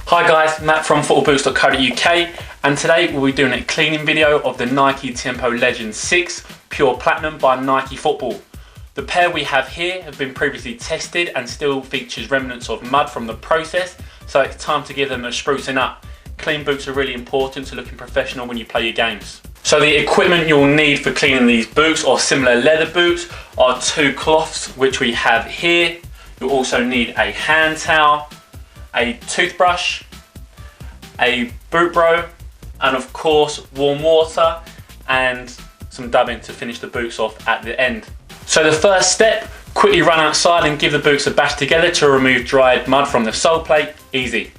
Hi guys, Matt from footballboots.co.uk, and today we'll be doing a cleaning video of the Nike Tiempo Legend 6 Pure Platinum by Nike Football. The pair we have here have been previously tested and still features remnants of mud from the process, so it's time to give them a sprucing up. Clean boots are really important to looking professional when you play your games. So the equipment you'll need for cleaning these boots or similar leather boots are two cloths, which we have here. You'll also need a hand towel, a toothbrush, a boot bro, and of course warm water and some dubbing to finish the boots off at the end. So the first step, quickly run outside and give the boots a bash together to remove dried mud from the sole plate. Easy.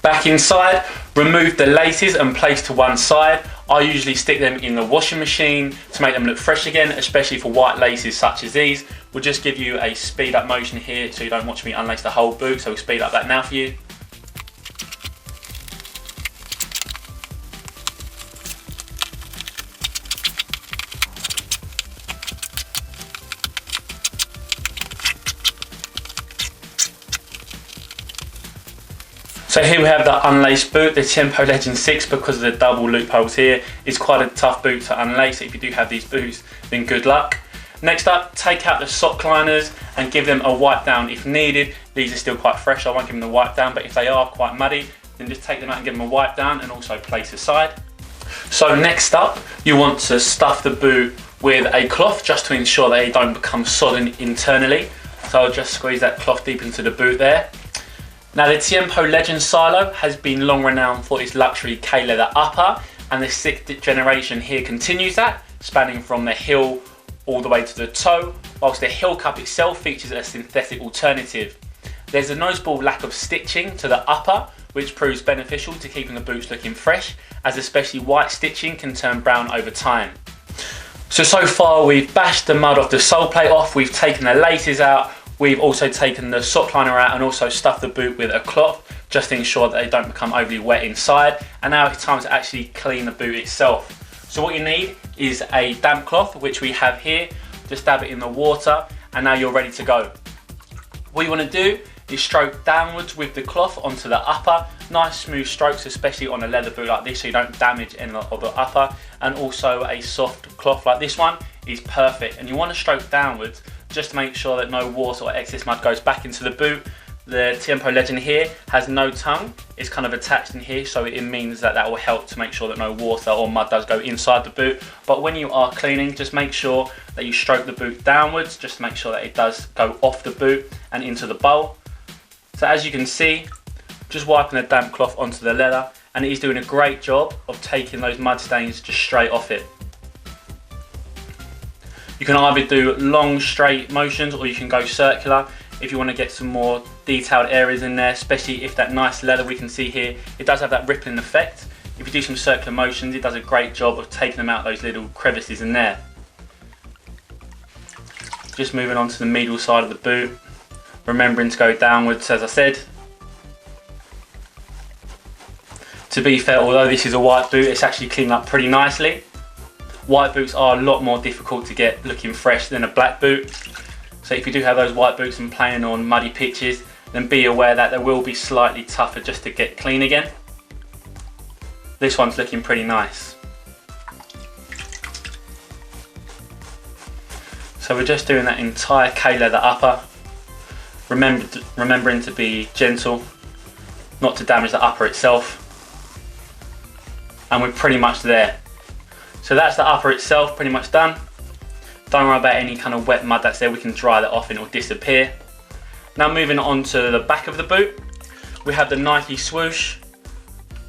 Back inside, remove the laces and place to one side. I usually stick them in the washing machine to make them look fresh again, especially for white laces such as these. We'll just give you a speed up motion here so you don't watch me unlace the whole boot, so we'll speed up that now for you. So here we have the unlaced boot, the Tiempo Legend 6, because of the double loopholes here. It's quite a tough boot to unlace. If you do have these boots, then good luck. Next up, take out the sock liners and give them a wipe down if needed. These are still quite fresh, I won't give them the wipe down, but if they are quite muddy, then just take them out and give them a wipe down and also place aside. So next up, you want to stuff the boot with a cloth just to ensure they don't become sodden internally. So I'll just squeeze that cloth deep into the boot there. Now the Tiempo Legend Silo has been long renowned for its luxury K-leather upper, and the 6th generation here continues that, spanning from the heel all the way to the toe, whilst the heel cup itself features a synthetic alternative. There's a noticeable lack of stitching to the upper, which proves beneficial to keeping the boots looking fresh, as especially white stitching can turn brown over time. So far we've bashed the mud off the sole plate off, we've taken the laces out, we've also taken the sock liner out and also stuffed the boot with a cloth just to ensure that they don't become overly wet inside. And now it's time to actually clean the boot itself. So what you need is a damp cloth, which we have here. Just dab it in the water and now you're ready to go. What you want to do is stroke downwards with the cloth onto the upper. Nice smooth strokes, especially on a leather boot like this, so you don't damage any of the upper. And also a soft cloth like this one is perfect. And you want to stroke downwards just to make sure that no water or excess mud goes back into the boot. The Tiempo Legend here has no tongue, it's kind of attached in here, so it means that will help to make sure that no water or mud does go inside the boot. But when you are cleaning, just make sure that you stroke the boot downwards, just to make sure that it does go off the boot and into the bowl. So as you can see, just wiping a damp cloth onto the leather, and it is doing a great job of taking those mud stains just straight off it. You can either do long straight motions or you can go circular if you want to get some more detailed areas in there, especially if that nice leather we can see here, it does have that rippling effect. If you do some circular motions, it does a great job of taking them out those little crevices in there. Just moving on to the medial side of the boot, remembering to go downwards as I said. To be fair, although this is a white boot, it's actually cleaned up pretty nicely. White boots are a lot more difficult to get looking fresh than a black boot. So if you do have those white boots and playing on muddy pitches, then be aware that they will be slightly tougher just to get clean again. This one's looking pretty nice. So we're just doing that entire K-leather upper. Remembering to be gentle, not to damage the upper itself. And we're pretty much there. So that's the upper itself, pretty much done. Don't worry about any kind of wet mud that's there, we can dry that off and it will disappear. Now moving on to the back of the boot, we have the Nike swoosh.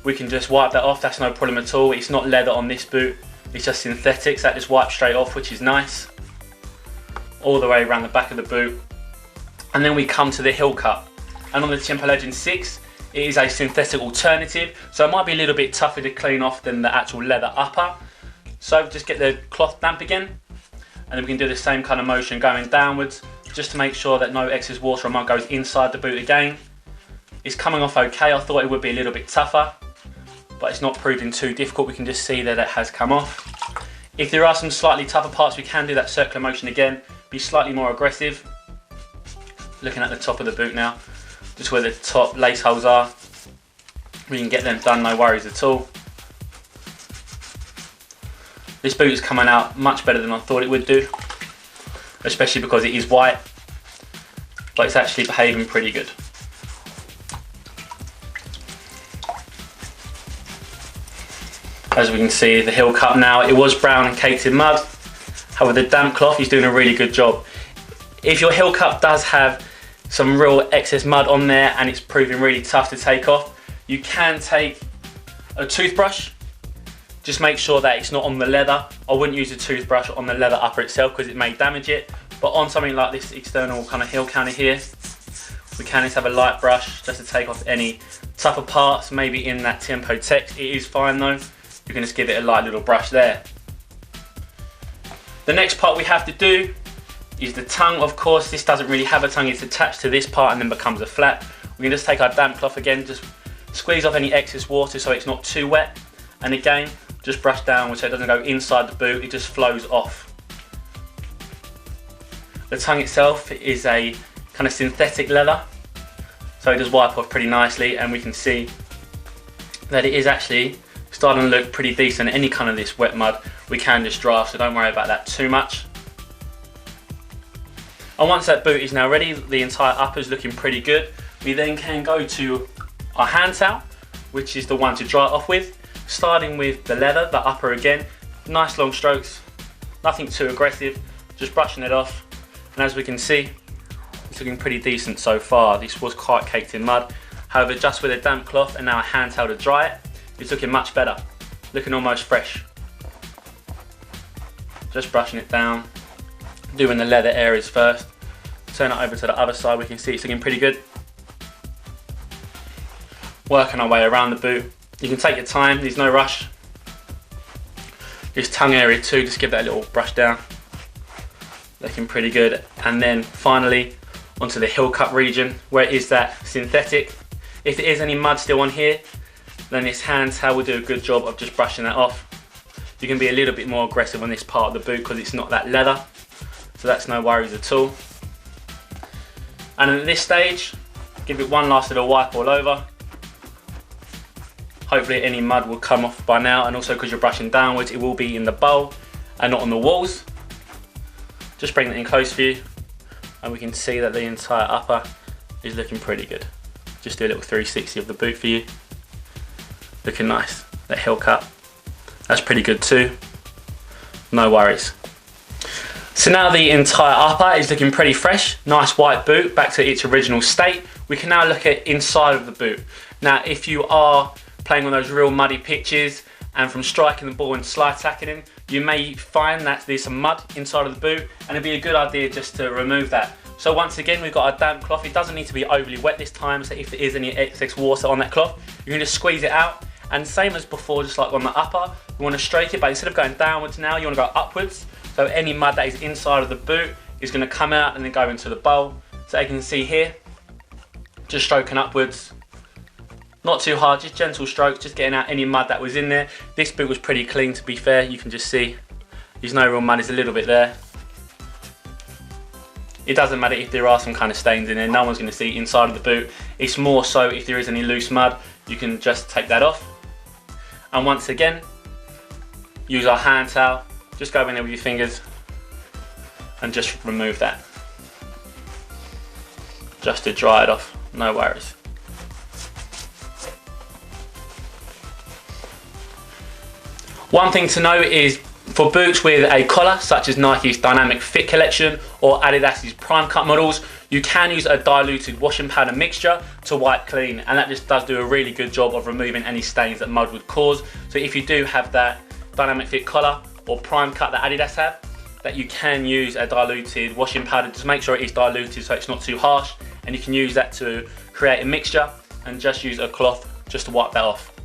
We can just wipe that off, that's no problem at all. It's not leather on this boot, it's just synthetic, so that just wipes straight off, which is nice. All the way around the back of the boot. And then we come to the heel cup. And on the Tiempo Legend 6, it is a synthetic alternative, so it might be a little bit tougher to clean off than the actual leather upper. So just get the cloth damp again, and then we can do the same kind of motion going downwards, just to make sure that no excess water or mud goes inside the boot again. It's coming off okay, I thought it would be a little bit tougher, but it's not proving too difficult, we can just see that it has come off. If there are some slightly tougher parts, we can do that circular motion again, be slightly more aggressive. Looking at the top of the boot now, just where the top lace holes are. We can get them done, no worries at all. This boot is coming out much better than I thought it would do, especially because it is white, but it's actually behaving pretty good. As we can see, the heel cup now, it was brown and caked in mud. However, the damp cloth is doing a really good job. If your heel cup does have some real excess mud on there and it's proving really tough to take off, you can take a toothbrush. Just make sure that it's not on the leather. I wouldn't use a toothbrush on the leather upper itself because it may damage it. But on something like this external kind of heel counter here, we can just have a light brush just to take off any tougher parts, maybe in that Tiempo text. It is fine though. You can just give it a light little brush there. The next part we have to do is the tongue. Of course, this doesn't really have a tongue, it's attached to this part and then becomes a flap. We can just take our damp cloth again, just squeeze off any excess water so it's not too wet. And again, just brush down so it doesn't go inside the boot, it just flows off. The tongue itself is a kind of synthetic leather, so it does wipe off pretty nicely, and we can see that it is actually starting to look pretty decent. Any kind of this wet mud we can just dry off, so don't worry about that too much. And once that boot is now ready, the entire upper is looking pretty good. We then can go to our hand towel, which is the one to dry it off with. Starting with the leather, the upper again, nice long strokes, nothing too aggressive, just brushing it off. And as we can see, it's looking pretty decent so far. This was quite caked in mud. However, just with a damp cloth and now a hand towel to dry it, it's looking much better, looking almost fresh. Just brushing it down, doing the leather areas first. Turn it over to the other side, we can see it's looking pretty good. Working our way around the boot. You can take your time, there's no rush. This tongue area too, just give that a little brush down. Looking pretty good. And then finally, onto the heel cup region, where it is that synthetic. If there is any mud still on here, then this hand towel will do a good job of just brushing that off. You can be a little bit more aggressive on this part of the boot because it's not that leather, so that's no worries at all. And at this stage, give it one last little wipe all over. Hopefully any mud will come off by now, and also because you're brushing downwards, it will be in the bowl and not on the walls. Just bring that in close view, and we can see that the entire upper is looking pretty good. Just do a little 360 of the boot for you. Looking nice. That heel cup, that's pretty good too. No worries. So now the entire upper is looking pretty fresh. Nice white boot, back to its original state. We can now look at inside of the boot. Now, if you are playing on those real muddy pitches and from striking the ball and slide tackling, you may find that there's some mud inside of the boot, and it'd be a good idea just to remove that. So once again, we've got our damp cloth. It doesn't need to be overly wet this time, so if there is any excess water on that cloth, you can just squeeze it out. And same as before, just like on the upper, you want to stroke it, but instead of going downwards now, you want to go upwards. So any mud that is inside of the boot is going to come out and then go into the bowl. So you can see here, just stroking upwards. Not too hard, just gentle strokes, just getting out any mud that was in there. This boot was pretty clean, to be fair. You can just see there's no real mud, there's a little bit there. It doesn't matter if there are some kind of stains in there, no one's going to see inside of the boot. It's more so if there is any loose mud, you can just take that off. And once again, use our hand towel, just go in there with your fingers and just remove that. Just to dry it off, no worries. One thing to note is for boots with a collar, such as Nike's Dynamic Fit collection or Adidas's Prime Cut models, you can use a diluted washing powder mixture to wipe clean, and that just does do a really good job of removing any stains that mud would cause. So if you do have that Dynamic Fit collar or Prime Cut that Adidas have, that you can use a diluted washing powder. Just make sure it is diluted so it's not too harsh, and you can use that to create a mixture and just use a cloth just to wipe that off.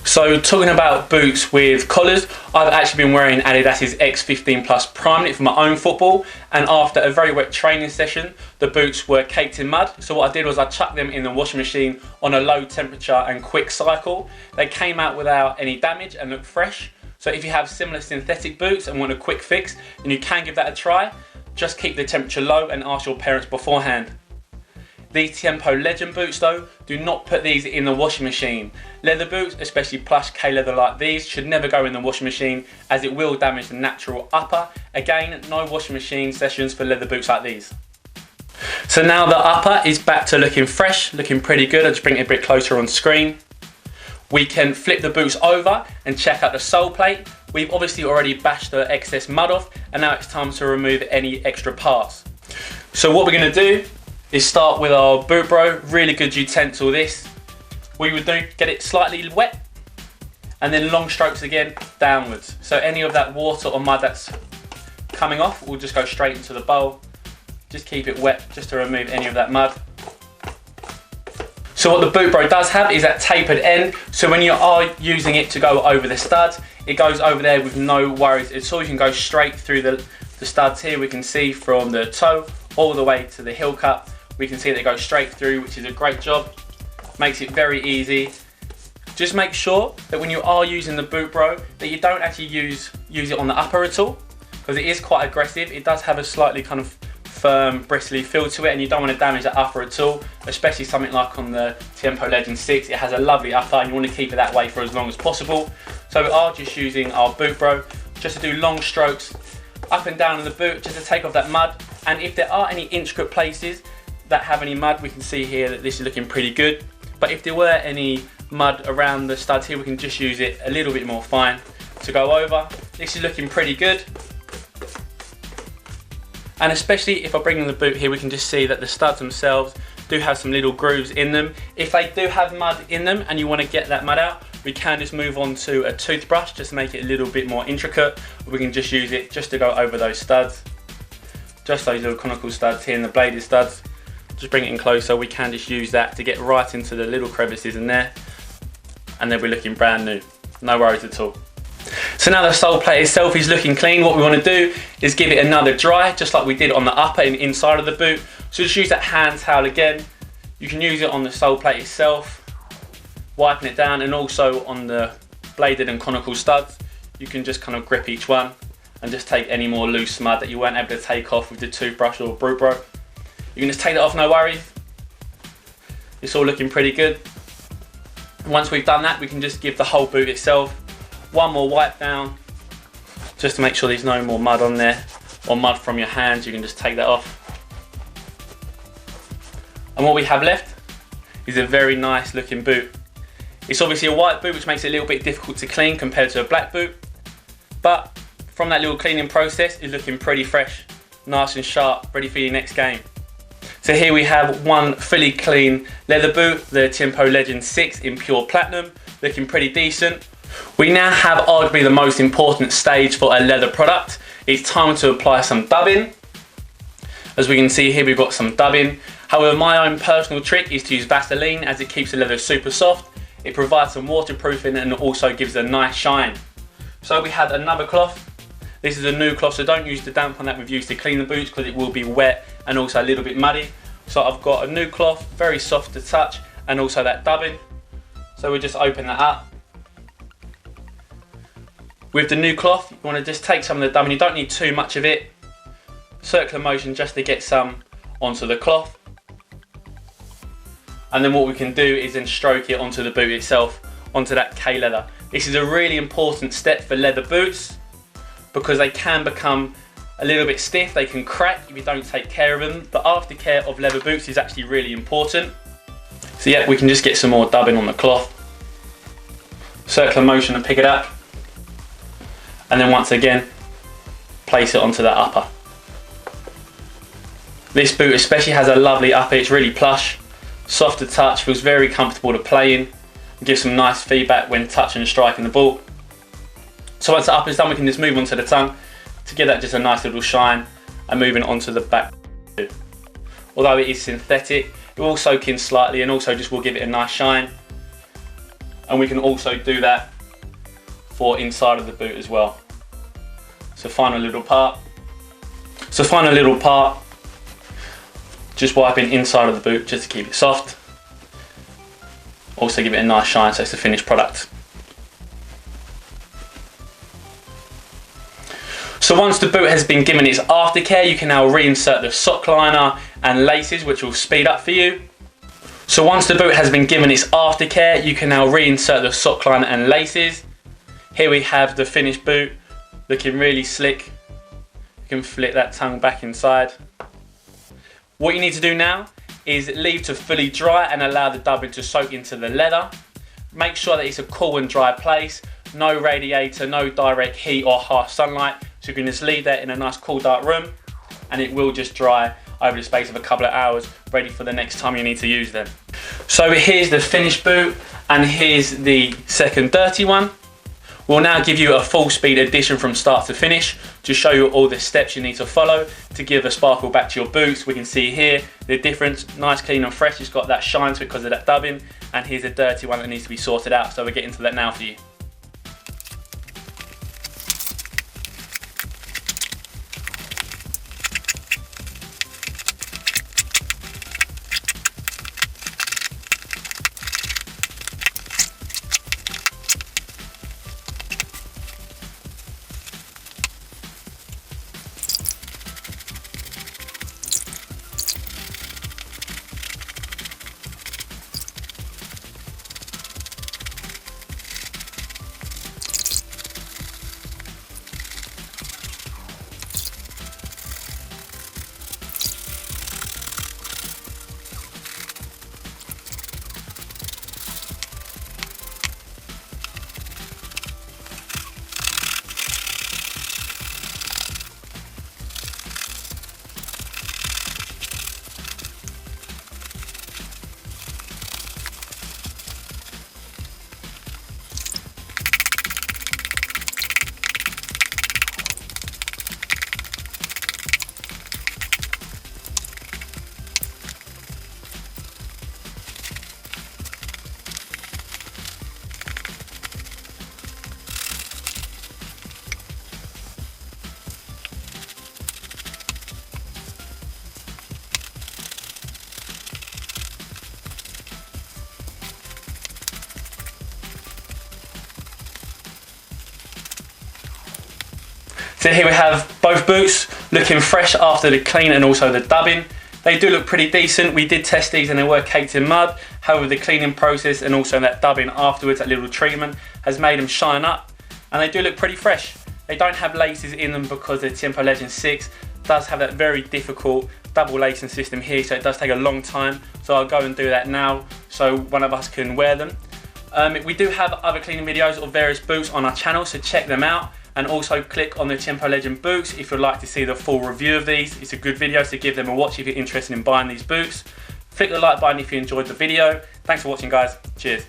So talking about boots with collars, I've actually been wearing Adidas's X15 Plus Prime Knit for my own football, and after a very wet training session, the boots were caked in mud. So what I did was I chucked them in the washing machine on a low temperature and quick cycle. They came out without any damage and looked fresh. So if you have similar synthetic boots and want a quick fix, then you can give that a try. Just keep the temperature low and ask your parents beforehand. These Tiempo Legend boots though, do not put these in the washing machine. Leather boots, especially plush K-leather like these, should never go in the washing machine as it will damage the natural upper. Again, no washing machine sessions for leather boots like these. So now the upper is back to looking fresh, looking pretty good. I'll just bring it a bit closer on screen. We can flip the boots over and check out the sole plate. We've obviously already bashed the excess mud off, and now it's time to remove any extra parts. So what we're going to do is start with our boot bro. Really good utensil this. We would do, get it slightly wet, and then long strokes again downwards. So any of that water or mud that's coming off will just go straight into the bowl. Just keep it wet just to remove any of that mud. So what the boot bro does have is that tapered end, so when you are using it to go over the studs, it goes over there with no worries at all. You can go straight through the studs here. We can see from the toe all the way to the heel cup. We can see that it goes straight through, which is a great job. Makes it very easy. Just make sure that when you are using the boot bro that you don't actually use it on the upper at all, because it is quite aggressive. It does have a slightly kind of firm, bristly feel to it, and you don't want to damage the upper at all, especially something like on the Tiempo Legend 6. It has a lovely upper and you want to keep it that way for as long as possible. So we are just using our boot bro just to do long strokes up and down in the boot, just to take off that mud. And if there are any intricate places that have any mud, we can see here that this is looking pretty good. But if there were any mud around the studs here, we can just use it a little bit more fine to go over. This is looking pretty good. And especially if I bring in the boot here, we can just see that the studs themselves do have some little grooves in them. If they do have mud in them and you want to get that mud out, we can just move on to a toothbrush just to make it a little bit more intricate. We can just use it just to go over those studs. Just those little conical studs here and the bladed studs. Just bring it in closer. We can just use that to get right into the little crevices in there. And they'll be looking brand new. No worries at all. So now the sole plate itself is looking clean. What we want to do is give it another dry, just like we did on the upper and inside of the boot. So just use that hand towel again. You can use it on the sole plate itself, wiping it down, and also on the bladed and conical studs. You can just kind of grip each one and just take any more loose mud that you weren't able to take off with the toothbrush or boot bro. You can just take that off, no worries. It's all looking pretty good. Once we've done that, we can just give the whole boot itself one more wipe down, just to make sure there's no more mud on there, or mud from your hands. You can just take that off. And what we have left is a very nice looking boot. It's obviously a white boot, which makes it a little bit difficult to clean compared to a black boot, but from that little cleaning process, it's looking pretty fresh, nice and sharp, ready for your next game. So here we have one fully clean leather boot, the Tiempo Legend 6 in pure platinum, looking pretty decent. We now have arguably the most important stage for a leather product. It's time to apply some dubbing. As we can see here, we've got some dubbing. However, my own personal trick is to use Vaseline, as it keeps the leather super soft. It provides some waterproofing and also gives a nice shine. So we have another cloth. This is a new cloth, so don't use the damp one that we've used to clean the boots, because it will be wet and also a little bit muddy. So I've got a new cloth, very soft to touch, and also that dubbing. So we just open that up. With the new cloth, you want to just take some of the dubbing. You don't need too much of it. Circular motion just to get some onto the cloth. And then what we can do is then stroke it onto the boot itself, onto that K leather. This is a really important step for leather boots, because they can become a little bit stiff. They can crack if you don't take care of them. The aftercare of leather boots is actually really important. So yeah, we can just get some more dubbing on the cloth. Circular motion and pick it up. And then once again, place it onto that upper. This boot especially has a lovely upper. It's really plush, soft to touch, feels very comfortable to play in, and gives some nice feedback when touching and striking the ball. So once the upper is done, we can just move on to the tongue to give that just a nice little shine, and moving on to the back. Although it is synthetic, it will soak in slightly and also just will give it a nice shine. And we can also do that for inside of the boot as well. So final little part. Just wiping inside of the boot just to keep it soft. Also give it a nice shine, so it's the finished product. So once the boot has been given its aftercare, you can now reinsert the sock liner and laces, which will speed up for you. So once the boot has been given its aftercare, you can now reinsert the sock liner and laces. Here we have the finished boot, looking really slick. You can flick that tongue back inside. What you need to do now is leave to fully dry and allow the dubbing to soak into the leather. Make sure that it's a cool and dry place, no radiator, no direct heat or harsh sunlight. So you can just leave that in a nice cool dark room and it will just dry over the space of a couple of hours, ready for the next time you need to use them. So here's the finished boot and here's the second dirty one. We'll now give you a full speed addition from start to finish to show you all the steps you need to follow to give a sparkle back to your boots. We can see here the difference, nice, clean and fresh. It's got that shine to it because of that dubbing. And here's a dirty one that needs to be sorted out. So we'll get into that now for you. So here we have both boots looking fresh after the clean and also the dubbing. They do look pretty decent. We did test these and they were caked in mud. However, the cleaning process and also that dubbing afterwards, that little treatment, has made them shine up. And they do look pretty fresh. They don't have laces in them because the Tiempo Legend 6 does have that very difficult double lacing system here, so it does take a long time. So I'll go and do that now so one of us can wear them. We do have other cleaning videos of various boots on our channel, so check them out. And also click on the Tiempo Legend boots if you'd like to see the full review of these. It's a good video, so give them a watch if you're interested in buying these boots. Click the like button if you enjoyed the video. Thanks for watching, guys. Cheers.